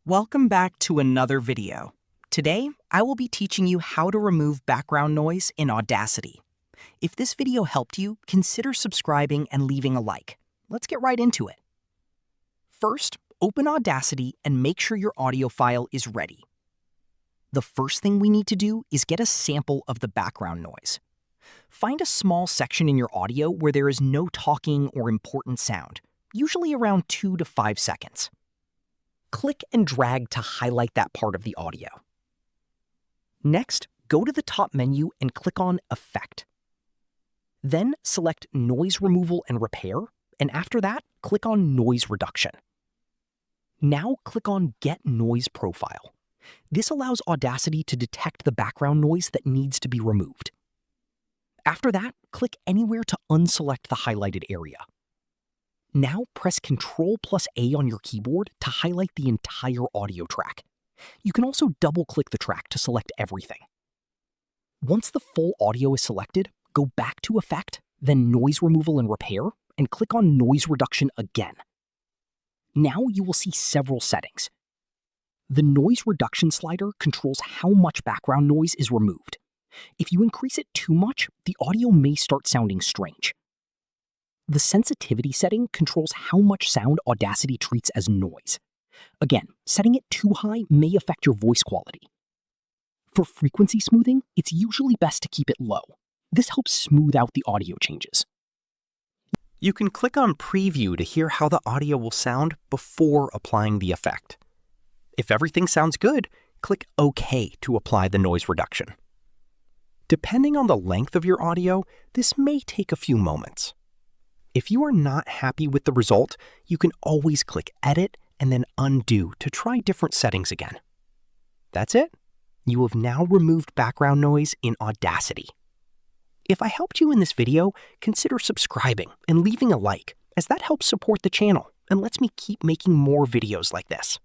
Welcome back to another video. Today, I will be teaching you how to remove background noise in Audacity. If this video helped you, consider subscribing and leaving a like. Let's get right into it. First, open Audacity and make sure your audio file is ready. The first thing we need to do is get a sample of the background noise. Find a small section in your audio where there is no talking or important sound, usually around 2 to 5 seconds. Click and drag to highlight that part of the audio. Next, go to the top menu and click on Effect. Then select Noise Removal and Repair, and after that, click on Noise Reduction. Now click on Get Noise Profile. This allows Audacity to detect the background noise that needs to be removed. After that, click anywhere to unselect the highlighted area. Now press Ctrl+A on your keyboard to highlight the entire audio track. You can also double-click the track to select everything. Once the full audio is selected, go back to Effect, then Noise Removal and Repair, and click on Noise Reduction again. Now you will see several settings. The Noise Reduction slider controls how much background noise is removed. If you increase it too much, the audio may start sounding strange. The sensitivity setting controls how much sound Audacity treats as noise. Again, setting it too high may affect your voice quality. For frequency smoothing, it's usually best to keep it low. This helps smooth out the audio changes. You can click on Preview to hear how the audio will sound before applying the effect. If everything sounds good, click OK to apply the noise reduction. Depending on the length of your audio, this may take a few moments. If you are not happy with the result, you can always click Edit and then Undo to try different settings again. That's it. You have now removed background noise in Audacity. If I helped you in this video, consider subscribing and leaving a like, as that helps support the channel and lets me keep making more videos like this.